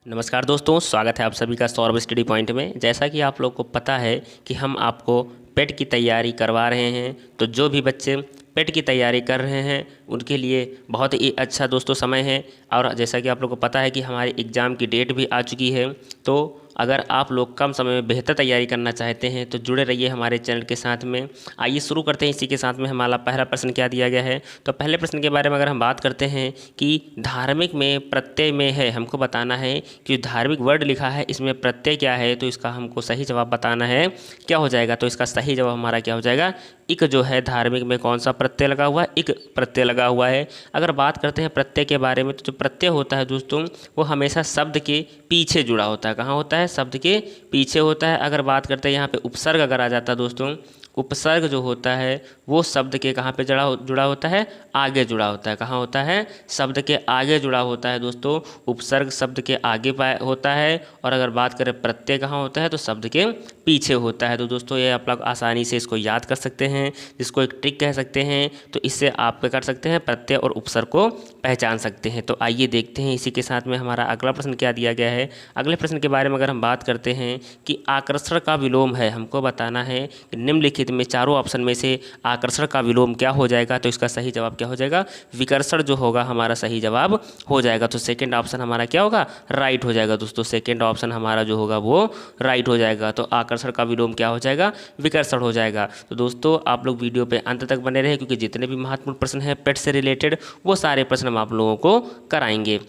नमस्कार दोस्तों, स्वागत है आप सभी का सौरभ स्टडी पॉइंट में। जैसा कि आप लोग को पता है कि हम आपको पेट की तैयारी करवा रहे हैं, तो जो भी बच्चे पेट की तैयारी कर रहे हैं उनके लिए बहुत ही अच्छा दोस्तों समय है। और जैसा कि आप लोग को पता है कि हमारे एग्ज़ाम की डेट भी आ चुकी है, तो अगर आप लोग कम समय में बेहतर तैयारी करना चाहते हैं तो जुड़े रहिए हमारे चैनल के साथ में। आइए शुरू करते हैं। इसी के साथ में हमारा पहला प्रश्न क्या दिया गया है, तो पहले प्रश्न के बारे में अगर हम बात करते हैं कि धार्मिक में प्रत्यय में है, हमको बताना है कि धार्मिक वर्ड लिखा है इसमें प्रत्यय क्या है, तो इसका हमको सही जवाब बताना है। क्या हो जाएगा, तो इसका सही जवाब हमारा क्या हो जाएगा, इक जो है धार्मिक में कौन सा प्रत्यय लगा हुआ है, इक प्रत्यय लगा हुआ है। अगर बात करते हैं प्रत्यय के बारे में, तो जो प्रत्यय होता है दोस्तों वो हमेशा शब्द के पीछे जुड़ा होता है। कहाँ होता है, शब्द के पीछे होता है। अगर बात करते हैं यहाँ पे उपसर्ग अगर आ जाता है दोस्तों, उपसर्ग जो होता है वो शब्द के कहाँ पे जुड़ा होता है, आगे जुड़ा होता है। कहाँ होता है, शब्द के आगे जुड़ा होता है दोस्तों। उपसर्ग शब्द के आगे होता है, और अगर बात करें प्रत्यय कहाँ होता है, तो शब्द के पीछे होता है। तो दोस्तों ये आप लोग आसानी से इसको याद कर सकते हैं, जिसको एक ट्रिक कह सकते हैं। तो इससे आप क्या कर सकते हैं, प्रत्यय और उपसर्ग को पहचान सकते हैं। तो आइए देखते हैं इसी के साथ में हमारा अगला प्रश्न क्या दिया गया है। अगले प्रश्न के बारे में अगर हम बात करते हैं कि आकर्षण का विलोम है, हमको बताना है कि निम्नलिखित में चारों ऑप्शन में से आकर्षण का विलोम क्या हो जाएगा, तो इसका सही जवाब क्या हो जाएगा, विकर्षण जो होगा हमारा सही जवाब हो जाएगा। तो सेकंड ऑप्शन हमारा क्या होगा, राइट हो जाएगा दोस्तों। सेकंड ऑप्शन हमारा जो होगा वो राइट हो जाएगा। तो आकर्षण का विलोम क्या हो जाएगा, विकर्षण हो जाएगा। तो दोस्तों आप लोग वीडियो पे अंत तक बने रहे, क्योंकि जितने भी महत्वपूर्ण प्रश्न हैं पेट से रिलेटेड वो सारे प्रश्न हम आप लोगों को कराएंगे।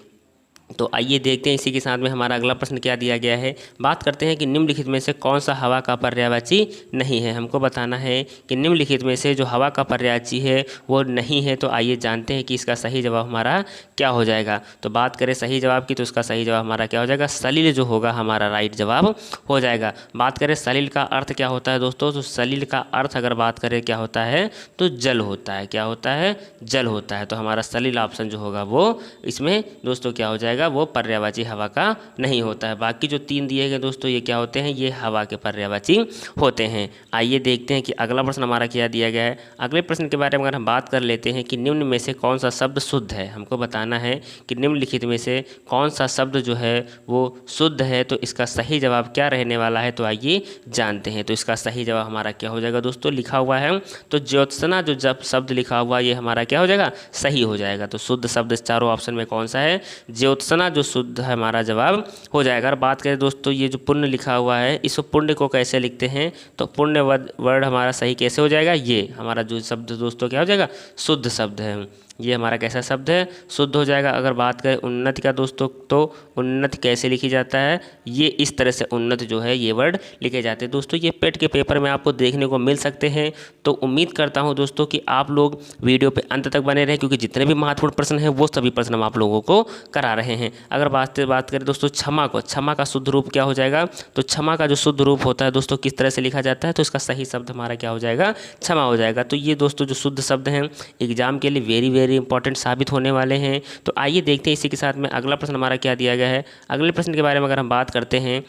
तो आइए देखते हैं इसी के साथ में हमारा अगला प्रश्न क्या दिया गया है। बात करते हैं कि निम्नलिखित में से कौन सा हवा का पर्यायवाची नहीं है। हमको बताना है कि निम्नलिखित में से जो हवा का पर्यायवाची है वो नहीं है। तो आइए जानते हैं कि इसका सही जवाब हमारा क्या हो जाएगा। तो बात करें सही जवाब की, तो इसका सही जवाब हमारा क्या हो जाएगा, सलिल जो होगा हमारा राइट जवाब हो जाएगा। बात करें सलिल का अर्थ क्या होता है दोस्तों, तो सलिल का अर्थ अगर बात करें क्या होता है, तो जल होता है। क्या होता है, जल होता है। तो हमारा सलिल ऑप्शन जो होगा वो इसमें दोस्तों क्या हो जाएगा, वो पर्यायवाची हवा का नहीं होता है। बाकी जो तीन दिए गए दोस्तों ये क्या होते हैं, ये हवा के पर्यायवाची होते हैं। आइए देखते हैं कि अगला प्रश्न हमारा क्या दिया गया है। अगले प्रश्न के बारे में अगर हम बात कर लेते हैं कि निम्न में से कौन सा शब्द शुद्ध है। हमको बताना है कि निम्नलिखित में से कौन सा शब्द जो है वो शुद्ध है, तो इसका सही जवाब क्या रहने वाला है। तो आइए जानते हैं। तो इसका सही जवाब हमारा क्या हो जाएगा दोस्तों, लिखा हुआ है तो ज्योत्सना जो जब शब्द लिखा हुआ ये हमारा क्या हो जाएगा, सही हो जाएगा। तो शुद्ध शब्द चारों ऑप्शन में कौन सा है, ज्योत्सना जो शुद्ध है हमारा जवाब हो जाएगा। अगर बात करें दोस्तों ये जो पुण्य लिखा हुआ है, इस पुण्य को कैसे लिखते हैं, तो पुण्य वर्ड हमारा सही कैसे हो जाएगा, ये हमारा जो शब्द दोस्तों क्या हो जाएगा, शुद्ध शब्द है। ये हमारा कैसा शब्द है, शुद्ध हो जाएगा। अगर बात करें उन्नति का दोस्तों, तो उन्नति कैसे लिखी जाता है, ये इस तरह से उन्नति जो है ये वर्ड लिखे जाते हैं दोस्तों। ये पेट के पेपर में आपको देखने को मिल सकते हैं। तो उम्मीद करता हूं दोस्तों कि आप लोग वीडियो पे अंत तक बने रहें, क्योंकि जितने भी महत्वपूर्ण प्रश्न हैं वो सभी प्रश्न हम आप लोगों को करा रहे हैं। अगर बात करें दोस्तों क्षमा को, क्षमा का शुद्ध रूप क्या हो जाएगा, तो क्षमा का जो शुद्ध रूप होता है दोस्तों किस तरह से लिखा जाता है, तो इसका सही शब्द हमारा क्या हो जाएगा, क्षमा हो जाएगा। तो ये दोस्तों जो शुद्ध शब्द हैं एग्जाम के लिए वेरी वेरी इंपॉर्टेंट साबित होने वाले हैं। तो आइए देखते हैं इसी के साथ में अगला प्रश्न हमारा क्या दिया गया है। अगले प्रश्न के बारे में अगर हम बात करते हैं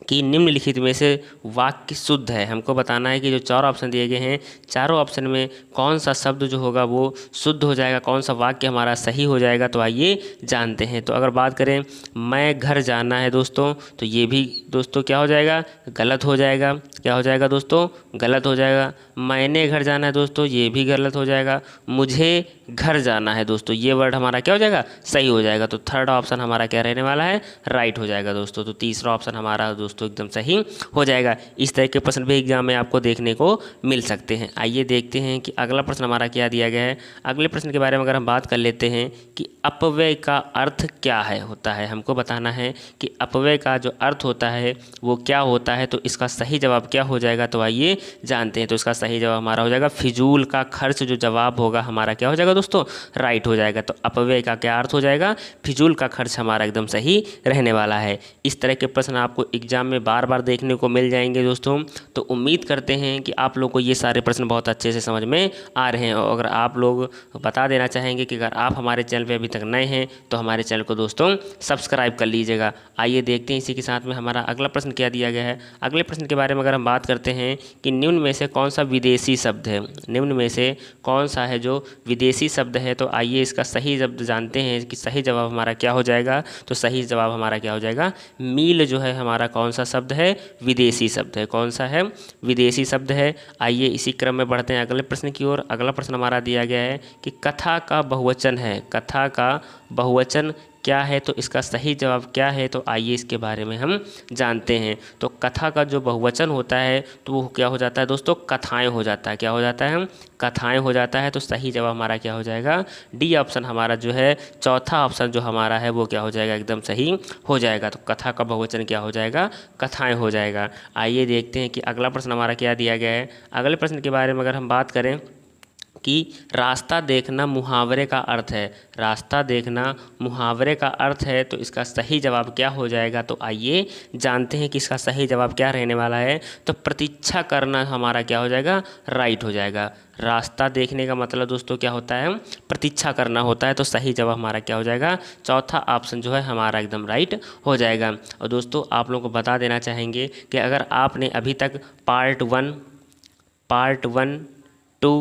कि निम्नलिखित में से वाक्य शुद्ध है। हमको बताना है कि जो चार ऑप्शन दिए गए हैं, चारों ऑप्शन में कौन सा शब्द जो होगा वो शुद्ध हो जाएगा, कौन सा वाक्य हमारा सही हो जाएगा। तो आइए जानते हैं। तो अगर बात करें मैं घर जाना है दोस्तों, तो ये भी दोस्तों क्या हो जाएगा, गलत हो जाएगा। क्या हो जाएगा दोस्तों, गलत हो जाएगा। मैंने घर जाना है दोस्तों, ये भी गलत हो जाएगा। मुझे घर जाना है दोस्तों, ये वर्ड हमारा क्या हो जाएगा, सही हो जाएगा। तो थर्ड ऑप्शन हमारा क्या रहने वाला है, राइट हो जाएगा दोस्तों। तो तीसरा ऑप्शन हमारा दोस्तों एकदम सही हो जाएगा। इस तरह के प्रश्न भी एग्जाम में आपको देखने को मिल सकते हैं। आइए देखते हैं कि अगला प्रश्न हमारा क्या दिया गया है। अगले प्रश्न के बारे में अगर हम बात कर लेते हैं कि अपव्यय का अर्थ क्या है होता है। हमको बताना है कि अपव्यय का जो अर्थ होता है वो क्या होता है, तो इसका सही जवाब क्या हो जाएगा। तो आइए जानते हैं। तो इसका सही जवाब हमारा हो जाएगा फिजूल का खर्च। जो जवाब होगा हमारा क्या हो जाएगा दोस्तों, राइट हो जाएगा। तो अपव्यय का क्या अर्थ हो जाएगा, फिजूल का खर्च हमारा एकदम सही रहने वाला है। इस तरह के प्रश्न आपको एग्जाम में बार बार देखने को मिल जाएंगे दोस्तों। तो उम्मीद करते हैं कि आप लोग को ये सारे प्रश्न बहुत अच्छे से समझ में आ रहे हैं। और अगर आप लोग बता देना चाहेंगे कि अगर आप हमारे चैनल पे अभी तक नए हैं तो हमारे चैनल को दोस्तों सब्सक्राइब कर लीजिएगा। आइए देखते हैं इसी के साथ में हमारा अगला प्रश्न क्या दिया गया है। अगले प्रश्न के बारे में अगर हम बात करते हैं कि निम्न में से कौन सा विदेशी शब्द है, निम्न में से कौन सा है जो विदेशी विदेशी शब्द है, तो आइए इसका सही शब्द जानते हैं कि सही जवाब हमारा क्या हो जाएगा। तो सही जवाब हमारा क्या हो जाएगा, मील जो है हमारा कौन सा शब्द है, विदेशी शब्द है। कौन सा है, विदेशी शब्द है। आइए इसी क्रम में बढ़ते हैं अगले प्रश्न की ओर। अगला प्रश्न हमारा दिया गया है कि कथा का बहुवचन है, कथा का बहुवचन क्या है, तो इसका सही जवाब क्या है। तो आइए इसके बारे में हम जानते हैं। तो कथा का जो बहुवचन होता है तो वो क्या हो जाता है दोस्तों, कथाएं हो जाता है। क्या हो जाता है, कथाएं हो जाता है। तो सही जवाब हमारा क्या हो जाएगा, डी ऑप्शन हमारा जो है, चौथा ऑप्शन जो हमारा है वो क्या हो जाएगा, एकदम सही हो जाएगा। तो कथा का बहुवचन क्या हो जाएगा, कथाएं हो जाएगा। आइए देखते हैं कि अगला प्रश्न हमारा क्या दिया गया है। अगले प्रश्न के बारे में अगर हम बात करें कि रास्ता देखना मुहावरे का अर्थ है, रास्ता देखना मुहावरे का अर्थ है, तो इसका सही जवाब क्या हो जाएगा। तो आइए जानते हैं कि इसका सही जवाब क्या रहने वाला है। तो प्रतीक्षा करना हमारा क्या हो जाएगा, राइट हो जाएगा। रास्ता देखने का मतलब दोस्तों क्या होता है, प्रतीक्षा करना होता है। तो सही जवाब हमारा क्या हो जाएगा, चौथा ऑप्शन जो है हमारा एकदम राइट हो जाएगा। और दोस्तों आप लोगों को बता देना चाहेंगे कि अगर आपने अभी तक पार्ट 1, 2,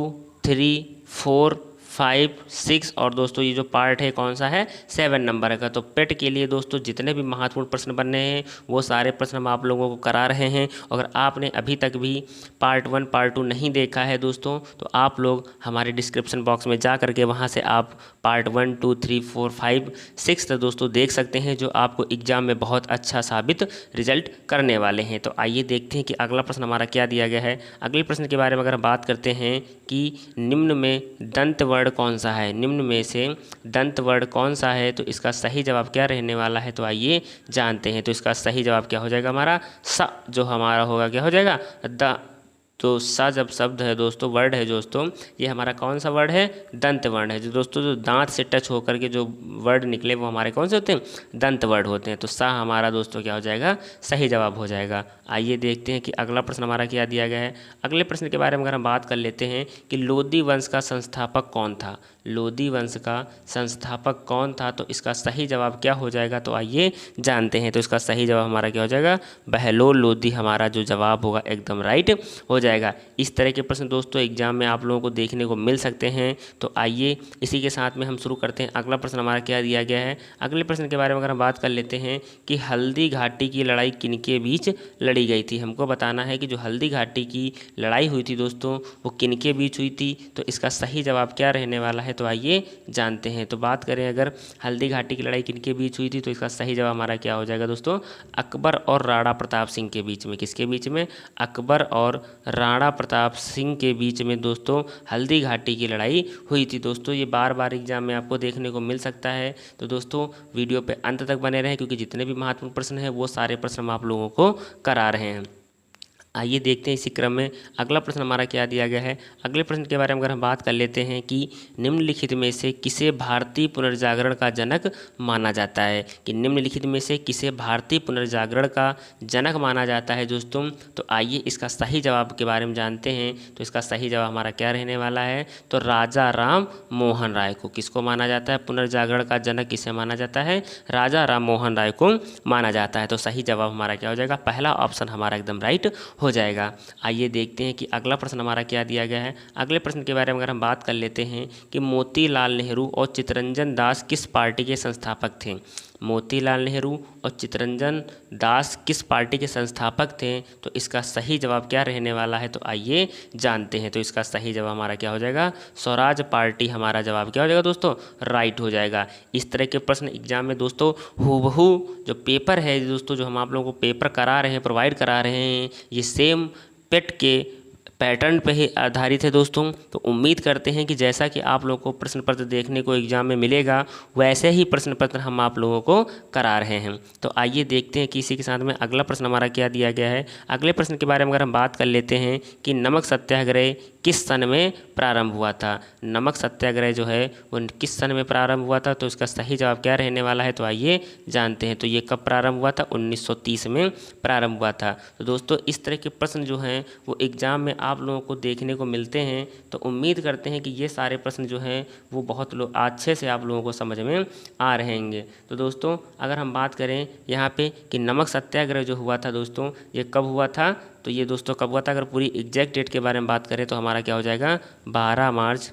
3, 4, 5, 6 और दोस्तों ये जो पार्ट है कौन सा है, 7 नंबर का। तो पेट के लिए दोस्तों जितने भी महत्वपूर्ण प्रश्न बन रहे हैं वो सारे प्रश्न हम आप लोगों को करा रहे हैं। अगर आपने अभी तक भी पार्ट 1, पार्ट 2 नहीं देखा है दोस्तों, तो आप लोग हमारे डिस्क्रिप्शन बॉक्स में जा करके वहाँ से आप पार्ट 1, 2, 3, 4, 5, 6 तक दोस्तों देख सकते हैं, जो आपको एग्जाम में बहुत अच्छा साबित रिजल्ट करने वाले हैं। तो आइए देखते हैं कि अगला प्रश्न हमारा क्या दिया गया है। अगले प्रश्न के बारे में अगर हम बात करते हैं कि निम्न में दंत वर्ण कौन सा है, निम्न में से दंत वर्ण कौन सा है, तो इसका सही जवाब क्या रहने वाला है। तो आइए जानते हैं। तो इसका सही जवाब क्या हो जाएगा, हमारा स जो हमारा होगा क्या हो जाएगा, द। तो सा जब शब्द है दोस्तों, वर्ड है दोस्तों, ये हमारा कौन सा वर्ड है, दंत वर्ण है। जो दोस्तों जो दांत से टच होकर के जो वर्ड निकले वो हमारे कौन से होते हैं, दंत वर्ड होते हैं। तो सा हमारा दोस्तों क्या हो जाएगा, सही जवाब हो जाएगा। आइए देखते हैं कि अगला प्रश्न हमारा क्या दिया गया है। अगले प्रश्न के बारे में अगर हम बात कर लेते हैं कि लोदी वंश का संस्थापक कौन था, लोदी वंश का संस्थापक कौन था, तो इसका सही जवाब क्या हो जाएगा। तो आइए जानते हैं। तो इसका सही जवाब हमारा क्या हो जाएगा, बहलोल लोदी हमारा जो जवाब होगा एकदम राइट हो जाएगा। इस तरह के प्रश्न दोस्तों एग्जाम में आप लोगों को देखने को मिल सकते हैं। तो आइए इसी के साथ में हम शुरू करते हैं। अगला प्रश्न हमारा क्या दिया गया है। अगले प्रश्न के बारे में अगर हम बात कर लेते हैं कि हल्दी घाटी की लड़ाई किनके बीच लड़ी गई थी। हमको बताना है कि जो हल्दी घाटी की लड़ाई हुई थी दोस्तों वो किनके बीच हुई थी। तो इसका सही जवाब क्या रहने वाला है। तो आइए जानते हैं। तो बात करें अगर हल्दी घाटी की लड़ाई किनके बीच हुई थी, तो इसका सही जवाब हमारा क्या हो जाएगा दोस्तों, अकबर और राणा प्रताप सिंह के बीच में। किसके बीच में, अकबर और राणा प्रताप सिंह के बीच में दोस्तों हल्दी घाटी की लड़ाई हुई थी। दोस्तों ये बार बार एग्जाम में आपको देखने को मिल सकता है। तो दोस्तों वीडियो पे अंत तक बने रहें, क्योंकि जितने भी महत्वपूर्ण प्रश्न हैं वो सारे प्रश्न हम आप लोगों को करा रहे हैं। आइए देखते हैं इसी क्रम में अगला प्रश्न हमारा क्या दिया गया है। अगले प्रश्न के बारे में अगर हम बात कर लेते हैं कि निम्नलिखित में से किसे भारतीय पुनर्जागरण का जनक माना जाता है, कि निम्नलिखित में से किसे भारतीय पुनर्जागरण का जनक माना जाता है दोस्तों। तो आइए इसका सही जवाब के बारे में जानते हैं। तो इसका सही जवाब हमारा क्या रहने वाला है। तो राजा राम मोहन राय को किसको माना जाता है, पुनर्जागरण का जनक किसे माना जाता है, राजा राम मोहन राय को माना जाता है। तो सही जवाब हमारा क्या हो जाएगा, पहला ऑप्शन हमारा एकदम राइट हो जाएगा। आइए देखते हैं कि अगला प्रश्न हमारा क्या दिया गया है। अगले प्रश्न के बारे में अगर हम बात कर लेते हैं कि मोतीलाल नेहरू और चित्तरंजन दास किस पार्टी के संस्थापक थे। मोतीलाल नेहरू और चित्तरंजन दास किस पार्टी के संस्थापक थे। तो इसका सही जवाब क्या रहने वाला है। तो आइए जानते हैं। तो इसका सही जवाब हमारा क्या हो जाएगा, स्वराज पार्टी हमारा जवाब क्या हो जाएगा दोस्तों, राइट हो जाएगा। इस तरह के प्रश्न एग्जाम में दोस्तों हूबहू जो पेपर है दोस्तों, जो हम आप लोगों को पेपर करा रहे हैं, प्रोवाइड करा रहे हैं, ये सेम पेट के पैटर्न पे ही आधारित है दोस्तों। तो उम्मीद करते हैं कि जैसा कि आप लोगों को प्रश्न पत्र देखने को एग्जाम में मिलेगा, वैसे ही प्रश्न पत्र हम आप लोगों को करा रहे हैं। तो आइए देखते हैं कि इसी के साथ में अगला प्रश्न हमारा क्या दिया गया है। अगले प्रश्न के बारे में अगर हम बात कर लेते हैं कि नमक सत्याग्रह किस सन में प्रारंभ हुआ था। नमक सत्याग्रह जो है वो किस सन में प्रारंभ हुआ था। तो इसका सही जवाब क्या रहने वाला है। तो आइए जानते हैं। तो ये कब प्रारंभ हुआ था, 1930 में प्रारंभ हुआ था। तो दोस्तों इस तरह के प्रश्न जो हैं वो एग्जाम में आप लोगों को देखने को मिलते हैं। तो उम्मीद करते हैं कि ये सारे प्रश्न जो हैं वो बहुत अच्छे से आप लोगों को समझ में आ रहेंगे। तो दोस्तों अगर हम बात करें यहाँ पे कि नमक सत्याग्रह जो हुआ था दोस्तों, ये कब हुआ था। तो ये दोस्तों कब हुआ था, अगर पूरी एग्जैक्ट डेट के बारे में बात करें तो हमारा क्या हो जाएगा, 12 मार्च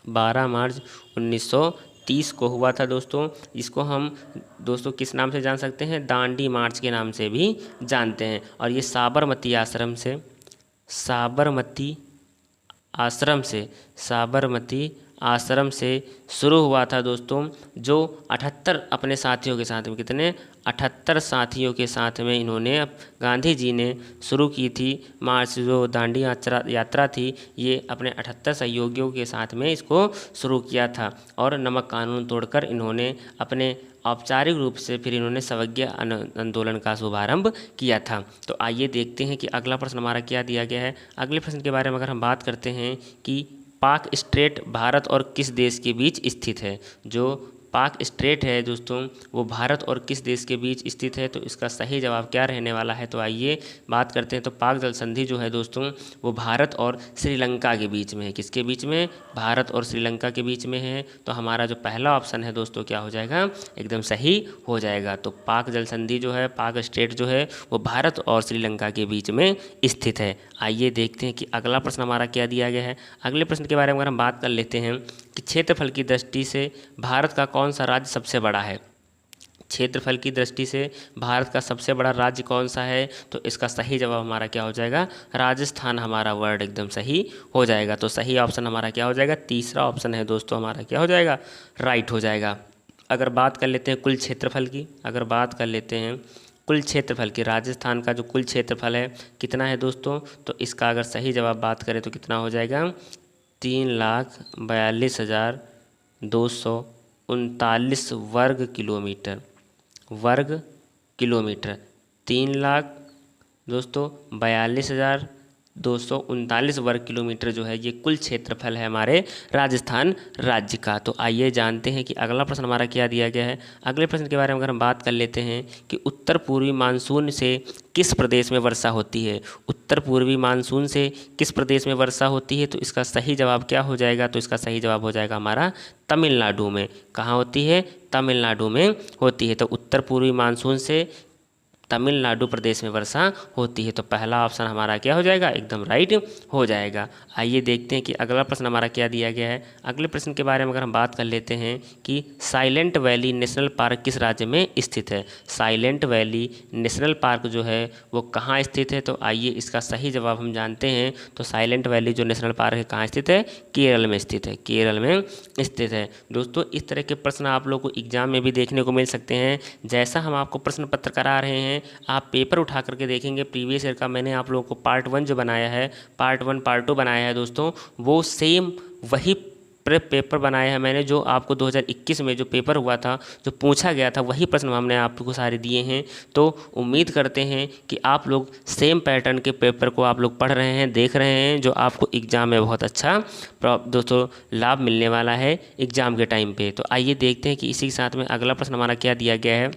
12 मार्च 1930 को हुआ था दोस्तों। इसको हम दोस्तों किस नाम से जान सकते हैं, दांडी मार्च के नाम से भी जानते हैं। और ये साबरमती आश्रम से शुरू हुआ था दोस्तों, जो 78 अपने साथियों के साथ में, कितने 78 साथियों के साथ में इन्होंने, गांधी जी ने शुरू की थी मार्च, जो दांडी यात्रा थी, ये अपने 78 सहयोगियों के साथ में इसको शुरू किया था। और नमक कानून तोड़कर इन्होंने अपने औपचारिक रूप से फिर इन्होंने सवज्ञ आंदोलन का शुभारंभ किया था। तो आइए देखते हैं कि अगला प्रश्न हमारा क्या दिया गया है। अगले प्रश्न के बारे में अगर हम बात करते हैं कि पाक स्ट्रेट भारत और किस देश के बीच स्थित है। जो पाक स्ट्रेट है दोस्तों, वो भारत और किस देश के बीच स्थित है, तो इसका सही जवाब क्या रहने वाला है। तो आइए बात करते हैं। तो पाक जल संधि जो है दोस्तों, वो भारत और श्रीलंका के बीच में है। किसके बीच में, भारत और श्रीलंका के बीच में है। तो हमारा जो पहला ऑप्शन है दोस्तों क्या हो जाएगा, एकदम सही हो जाएगा। तो पाक जल संधि जो है, पाक स्ट्रेट जो है, वो भारत और श्रीलंका के बीच में स्थित है। आइए देखते हैं कि अगला प्रश्न हमारा क्या दिया गया है। अगले प्रश्न के बारे में अगर हम बात कर लेते हैं कि क्षेत्रफल की दृष्टि से भारत का कौन सा राज्य सबसे बड़ा है। क्षेत्रफल की दृष्टि से भारत का सबसे बड़ा राज्य कौन सा है, तो इसका सही जवाब हमारा क्या हो जाएगा, राजस्थान हमारा वर्ड एकदम सही हो जाएगा। तो सही ऑप्शन हमारा क्या हो जाएगा, तीसरा ऑप्शन है दोस्तों, हमारा क्या हो जाएगा, राइट हो जाएगा। अगर बात कर लेते हैं कुल क्षेत्रफल की, कुल क्षेत्रफल की, राजस्थान का जो कुल क्षेत्रफल है कितना है दोस्तों, तो इसका अगर सही जवाब बात करें तो कितना हो जाएगा, 3,42,239 वर्ग किलोमीटर 3,00,000 दोस्तों 42,239 वर्ग किलोमीटर जो है, ये कुल क्षेत्रफल है हमारे राजस्थान राज्य का। तो आइए जानते हैं कि अगला प्रश्न हमारा क्या दिया गया है। अगले प्रश्न के बारे में अगर हम बात कर लेते हैं कि उत्तर पूर्वी मानसून से किस प्रदेश में वर्षा होती है। उत्तर पूर्वी मानसून से किस प्रदेश में वर्षा होती है, तो इसका सही जवाब क्या हो जाएगा, तो इसका सही जवाब हो जाएगा हमारा तमिलनाडु में। कहाँ होती है, तमिलनाडु में होती है। तो उत्तर पूर्वी मानसून से तमिलनाडु प्रदेश में वर्षा होती है। तो पहला ऑप्शन हमारा क्या हो जाएगा, एकदम राइट हो जाएगा। आइए देखते हैं कि अगला प्रश्न हमारा क्या दिया गया है। अगले प्रश्न के बारे में अगर हम बात कर लेते हैं कि साइलेंट वैली नेशनल पार्क किस राज्य में स्थित है। साइलेंट वैली नेशनल पार्क जो है वो कहाँ स्थित है, तो आइए इसका सही जवाब हम जानते हैं। तो साइलेंट वैली जो नेशनल पार्क है कहाँ स्थित है, केरल में स्थित है, केरल में स्थित है। दोस्तों इस तरह के प्रश्न आप लोग को एग्जाम में भी देखने को मिल सकते हैं। जैसा हम आपको प्रश्न पत्र करा रहे हैं, आप पेपर उठा करके देखेंगे। प्रीवियस ईयर का मैंने आप लोगों को पार्ट 1 जो बनाया है, पार्ट 1 पार्ट 2 बनाया है दोस्तों, वो सेम वही पेपर बनाया है मैंने, जो आपको 2021 में जो पेपर हुआ था, जो पूछा गया था, वही प्रश्न हमने आपको सारे दिए हैं। तो उम्मीद करते हैं कि आप लोग सेम पैटर्न के पेपर को आप लोग पढ़ रहे हैं, देख रहे हैं, जो आपको एग्ज़ाम में बहुत अच्छा दोस्तों लाभ मिलने वाला है एग्ज़ाम के टाइम पे। तो आइए देखते हैं कि इसी के साथ में अगला प्रश्न हमारा क्या दिया गया है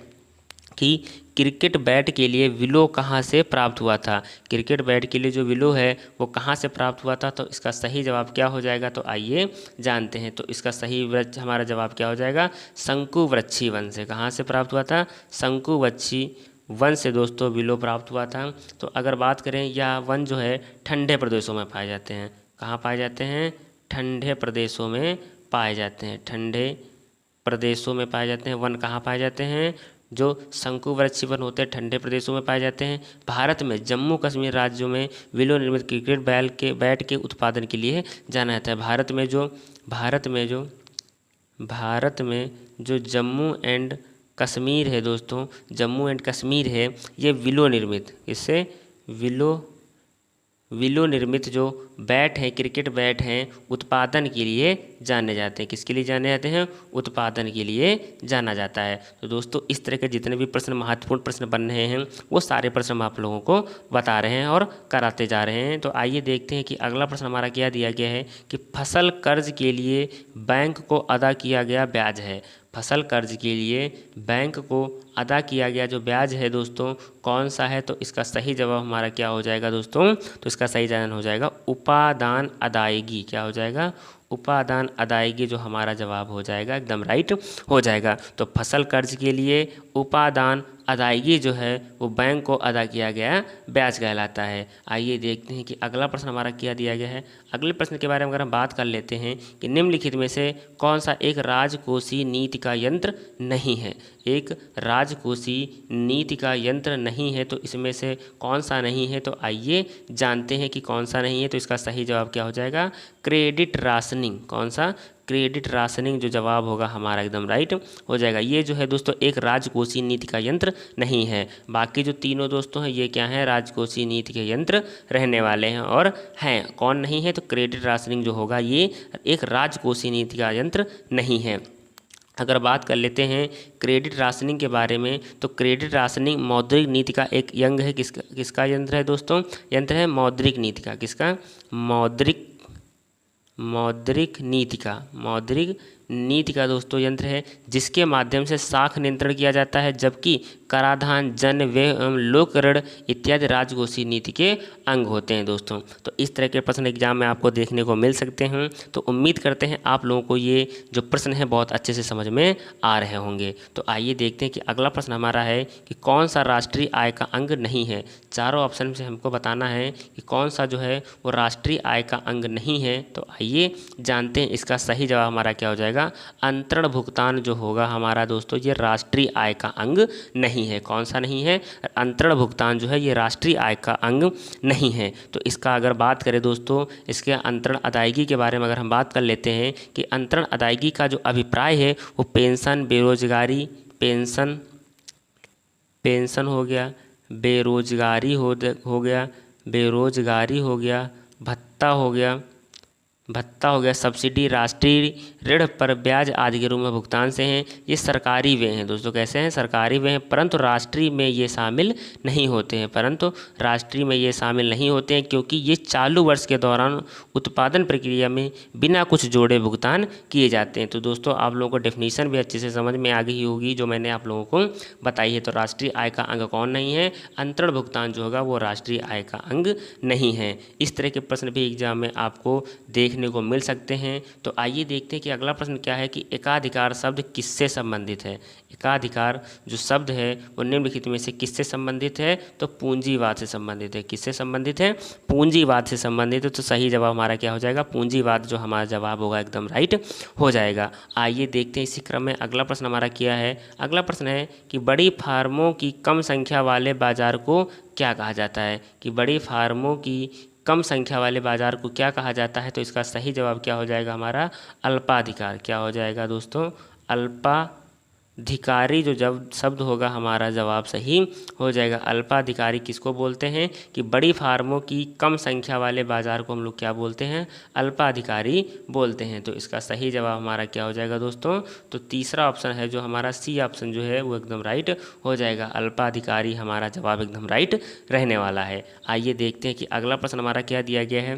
कि क्रिकेट बैट के लिए विलो कहाँ से प्राप्त हुआ था। क्रिकेट बैट के लिए जो विलो है वो कहाँ से प्राप्त हुआ था, तो इसका सही जवाब क्या हो जाएगा, तो आइए जानते हैं। तो इसका सही हमारा जवाब क्या हो जाएगा, शंकुवृक्षी वन से। कहाँ से प्राप्त हुआ था, शंकुवृक्षी वन से दोस्तों विलो प्राप्त हुआ था। तो अगर बात करें, यह वन जो है ठंडे प्रदेशों में पाए जाते हैं। कहाँ पाए जाते हैं, ठंडे प्रदेशों में पाए जाते हैं, ठंडे प्रदेशों में पाए जाते हैं। वन कहाँ पाए जाते हैं, जो शंकुवृक्षी वन होते हैं ठंडे प्रदेशों में पाए जाते हैं। भारत में जम्मू कश्मीर राज्यों में विलो निर्मित क्रिकेट बैट के उत्पादन के लिए जाना जाता है। भारत में जो जम्मू एंड कश्मीर है दोस्तों, जम्मू एंड कश्मीर है, ये विलो निर्मित, इससे विलो निर्मित जो बैट हैं, क्रिकेट बैट हैं, उत्पादन के लिए जाने जाते हैं। किसके लिए जाने जाते हैं, उत्पादन के लिए जाना जाता है। तो दोस्तों इस तरह के जितने भी प्रश्न महत्वपूर्ण प्रश्न बन रहे हैं, वो सारे प्रश्न हम आप लोगों को बता रहे हैं और कराते जा रहे हैं। तो आइए देखते हैं कि अगला प्रश्न हमारा क्या दिया गया है कि फसल कर्ज के लिए बैंक को अदा किया गया ब्याज है। फसल कर्ज के लिए बैंक को अदा किया गया जो ब्याज है दोस्तों कौन सा है, तो इसका सही जवाब हमारा क्या हो जाएगा दोस्तों, तो इसका सही जवाब हो जाएगा उपादान अदायगी। क्या हो जाएगा, उपादान अदायगी जो हमारा जवाब हो जाएगा एकदम राइट हो जाएगा। तो फसल कर्ज के लिए उपादान अदायगी जो है वो बैंक को अदा किया गया ब्याज कहलाता है। आइए देखते हैं कि अगला प्रश्न हमारा क्या दिया गया है। अगले प्रश्न के बारे में अगर हम बात कर लेते हैं कि निम्नलिखित में से कौन सा एक राजकोषीय नीति का यंत्र नहीं है। एक राजकोषीय नीति का यंत्र नहीं है, तो इसमें से कौन सा नहीं है। तो आइए जानते हैं कि कौन सा नहीं है। तो इसका सही जवाब क्या हो जाएगा, क्रेडिट राशनिंग। कौन सा, क्रेडिट राशनिंग जो जवाब होगा हमारा एकदम राइट हो जाएगा। ये जो है दोस्तों एक राजकोषीय नीति का यंत्र नहीं है। बाकी जो तीनों दोस्तों हैं ये क्या है, राजकोषीय नीति के यंत्र रहने वाले हैं। और हैं कौन नहीं है, तो क्रेडिट राशनिंग जो होगा ये एक राजकोषीय नीति का यंत्र नहीं है। अगर बात कर लेते हैं क्रेडिट राशनिंग के बारे में, तो क्रेडिट राशनिंग मौद्रिक नीति का एक अंग है। किसका यंत्र है दोस्तों, यंत्र है मौद्रिक नीति का। किसका, मौद्रिक नीति का दोस्तों यंत्र है, जिसके माध्यम से साख नियंत्रण किया जाता है, जबकि कराधान, जन व्यय एवं लोक ऋण इत्यादि राजकोषीय नीति के अंग होते हैं दोस्तों। तो इस तरह के प्रश्न एग्जाम में आपको देखने को मिल सकते हैं। तो उम्मीद करते हैं आप लोगों को ये जो प्रश्न है बहुत अच्छे से समझ में आ रहे होंगे। तो आइए देखते हैं कि अगला प्रश्न हमारा है कि कौन सा राष्ट्रीय आय का अंग नहीं है। चारों ऑप्शन से हमको बताना है कि कौन सा जो है वो राष्ट्रीय आय का अंग नहीं है। तो आइए जानते हैं इसका सही जवाब हमारा क्या हो जाएगा, अंतरण भुगतान जो होगा हमारा दोस्तों ये राष्ट्रीय आय का अंग नहीं है। कौन सा नहीं है, अंतरण भुगतान जो है ये राष्ट्रीय आय का अंग नहीं है। तो इसका अगर बात करें दोस्तों, इसके अंतरण अदायगी के बारे में अगर हम बात कर लेते हैं कि अंतरण अदायगी का जो अभिप्राय है वो पेंशन, बेरोजगारी, पेंशन हो गया, बेरोजगारी हो गया, भत्ता हो गया, सब्सिडी, राष्ट्रीय ऋण पर ब्याज आदि के रूप में भुगतान से हैं। ये सरकारी व्यय हैं दोस्तों। कैसे हैं, सरकारी व्यय हैं, परंतु राष्ट्रीय में ये शामिल नहीं होते हैं, क्योंकि ये चालू वर्ष के दौरान उत्पादन प्रक्रिया में बिना कुछ जोड़े भुगतान किए जाते हैं। तो दोस्तों आप लोगों को डेफिनेशन भी अच्छे से समझ में आ गई होगी जो मैंने आप लोगों को बताई है। तो राष्ट्रीय आय का अंग कौन नहीं है, अंतरण भुगतान जो होगा वो राष्ट्रीय आय का अंग नहीं है। इस तरह के प्रश्न भी एग्जाम में आपको देखने को मिल सकते हैं। तो आइए देखते हैं कि अगला प्रश्न क्या है कि एकाधिकार शब्द किससे संबंधित है। एकाधिकार जो शब्द है वो निम्नलिखित में से किससे संबंधित है, तो पूंजीवाद से संबंधित है। किससे संबंधित है, पूंजीवाद से संबंधित है। तो सही जवाब हमारा क्या हो जाएगा, पूंजीवाद जो हमारा जवाब होगा एकदम राइट हो जाएगा। आइए देखते हैं इसी क्रम में अगला प्रश्न हमारा क्या है। अगला प्रश्न है कि बड़ी फार्मों की कम संख्या वाले बाजार को क्या कहा जाता है, कि बड़ी फार्मों की कम संख्या वाले बाजार को क्या कहा जाता है। तो इसका सही जवाब क्या हो जाएगा हमारा, अल्पाधिकार। क्या हो जाएगा दोस्तों, अल्पाधिकारी जो जब शब्द होगा हमारा जवाब सही हो जाएगा। अल्पाधिकारी किसको बोलते हैं, कि बड़ी फार्मों की कम संख्या वाले बाजार को हम लोग क्या बोलते हैं, अल्पाधिकारी बोलते हैं। तो इसका सही जवाब हमारा क्या हो जाएगा दोस्तों, तो तीसरा ऑप्शन है जो हमारा सी ऑप्शन जो है वो एकदम राइट हो जाएगा। अल्पाधिकारी हमारा जवाब एकदम राइट रहने वाला है। आइए देखते हैं कि अगला प्रश्न हमारा क्या दिया गया है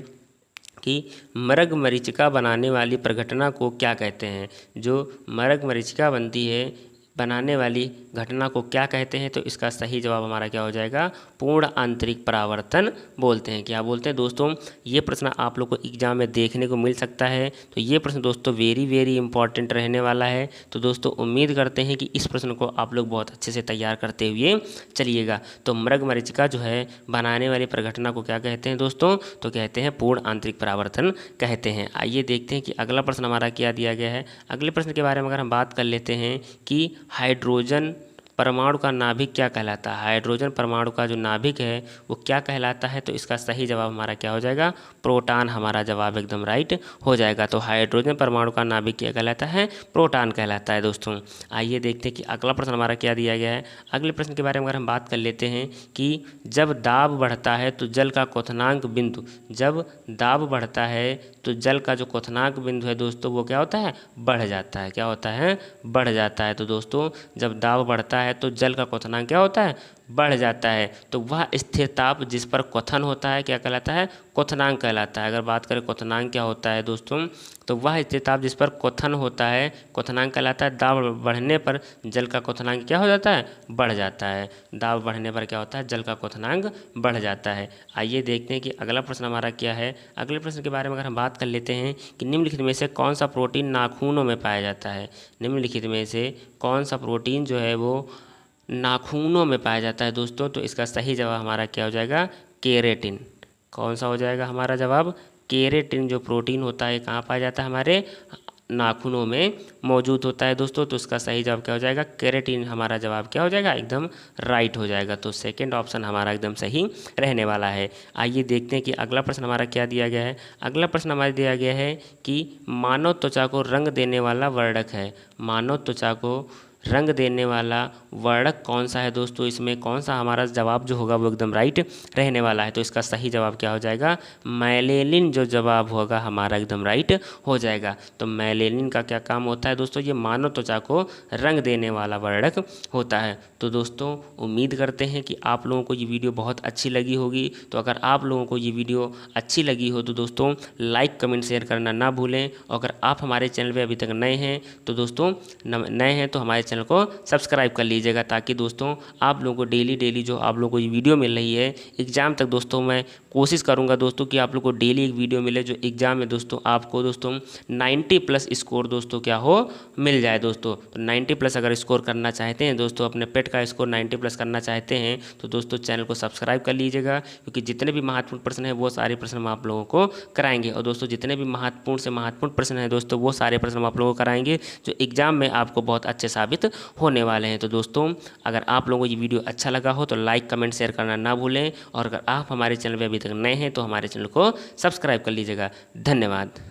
कि मरग मरीचिका बनाने वाली प्रघटना को क्या कहते हैं। जो मरग मरीचिका बनती है, बनाने वाली घटना को क्या कहते हैं। तो इसका सही जवाब हमारा क्या हो जाएगा, पूर्ण आंतरिक परावर्तन बोलते हैं। क्या बोलते हैं दोस्तों, ये प्रश्न आप लोग को एग्जाम में देखने को मिल सकता है। तो ये प्रश्न दोस्तों वेरी इंपॉर्टेंट रहने वाला है। तो दोस्तों उम्मीद करते हैं कि इस प्रश्न को आप लोग बहुत अच्छे से तैयार करते हुए चलिएगा। तो मृग मरीचिका जो है बनाने वाली प्रघटना को क्या कहते हैं दोस्तों, तो कहते हैं पूर्ण आंतरिक परावर्तन कहते हैं। आइए देखते हैं कि अगला प्रश्न हमारा क्या दिया गया है। अगले प्रश्न के बारे में अगर हम बात कर लेते हैं कि हाइड्रोजन परमाणु का नाभिक क्या कहलाता है। हाइड्रोजन परमाणु का जो नाभिक है वो क्या कहलाता है। तो इसका सही जवाब हमारा क्या हो जाएगा, प्रोटॉन हमारा जवाब एकदम राइट हो जाएगा। तो हाइड्रोजन परमाणु का नाभिक क्या कहलाता है, प्रोटॉन कहलाता है दोस्तों। आइए देखते हैं कि अगला प्रश्न हमारा क्या दिया गया है। अगले प्रश्न के बारे में अगर हम बात कर लेते हैं कि जब दाब बढ़ता है तो जल का क्वथनांक बिंदु, जब दाब बढ़ता है तो जल का जो क्वथनांक बिंदु है दोस्तों वो क्या होता है, बढ़ जाता है। क्या होता है, बढ़ जाता है। तो दोस्तों जब दाब बढ़ता है तो जल का क्वथनांक क्या होता है, बढ़ जाता है। तो वह स्थिर ताप जिस पर क्वथन होता है क्या कहलाता है, क्वथनांक कहलाता है। अगर बात करें क्वथनांक क्या होता है दोस्तों, तो वह स्थिताप जिस पर क्वथन होता है क्वथनांक कहलाता है। दाब बढ़ने पर जल का क्वथनांक क्या हो जाता है, बढ़ जाता है। दाब बढ़ने पर क्या होता है, जल का क्वथनांक बढ़ जाता है। आइए देखते हैं कि अगला प्रश्न हमारा क्या है। अगले प्रश्न के बारे में अगर हम बात कर लेते हैं कि निम्नलिखित में से कौन सा प्रोटीन नाखूनों में पाया जाता है। निम्नलिखित में से कौन सा प्रोटीन जो है वो नाखूनों में पाया जाता है दोस्तों, तो इसका सही जवाब हमारा क्या हो जाएगा, केरेटिन। कौन सा हो जाएगा हमारा जवाब, केरेटिन जो प्रोटीन होता है कहाँ पाया जाता है, हमारे नाखूनों में मौजूद होता है दोस्तों। तो इसका सही जवाब क्या हो जाएगा, केरेटिन हमारा जवाब क्या हो जाएगा, एकदम राइट हो जाएगा। तो सेकंड ऑप्शन हमारा एकदम सही रहने वाला है। आइए देखते हैं कि अगला प्रश्न हमारा क्या दिया गया है। अगला प्रश्न हमारा दिया गया है कि मानव त्वचा को रंग देने वाला वर्णक है। मानव त्वचा को रंग देने वाला वर्णक कौन सा है दोस्तों, इसमें कौन सा हमारा जवाब जो होगा वो एकदम राइट रहने वाला है। तो इसका सही जवाब क्या हो जाएगा, मैलेनिन जो जवाब होगा हमारा एकदम राइट हो जाएगा। तो मैलेनिन का क्या काम होता है दोस्तों, ये मानव त्वचा को रंग देने वाला वर्णक होता है। तो दोस्तों उम्मीद करते हैं कि आप लोगों को ये वीडियो बहुत अच्छी लगी होगी। तो अगर आप लोगों को ये वीडियो अच्छी लगी हो तो दोस्तों लाइक कमेंट शेयर करना ना भूलें। और अगर आप हमारे चैनल पे अभी तक नए हैं तो दोस्तों नए हैं तो हमारे चैनल को सब्सक्राइब कर लीजिएगा, ताकि दोस्तों आप लोगों को डेली जो आप लोगों को ये वीडियो मिल रही है एग्ज़ाम तक दोस्तों, मैं कोशिश करूंगा दोस्तों कि आप लोग को डेली एक वीडियो मिले जो एग्ज़ाम में दोस्तों आपको दोस्तों 90+ स्कोर दोस्तों क्या हो मिल जाए दोस्तों। तो 90+ अगर स्कोर करना चाहते हैं दोस्तों, अपने पेट का स्कोर 90+ करना चाहते हैं तो दोस्तों चैनल को सब्सक्राइब कर लीजिएगा, क्योंकि जितने भी महत्वपूर्ण प्रश्न हैं वो सारे प्रश्न हम आप लोगों को कराएंगे। और दोस्तों जितने भी महत्वपूर्ण से महत्वपूर्ण प्रश्न हैं दोस्तों वो सारे प्रश्न हम आप लोगों को कराएंगे जो एग्ज़ाम में आपको बहुत अच्छे साबित होने वाले हैं। तो दोस्तों अगर आप लोगों को ये वीडियो अच्छा लगा हो तो लाइक कमेंट शेयर करना ना भूलें। और अगर आप हमारे चैनल पे अभी तक नए हैं तो हमारे चैनल को सब्सक्राइब कर लीजिएगा। धन्यवाद।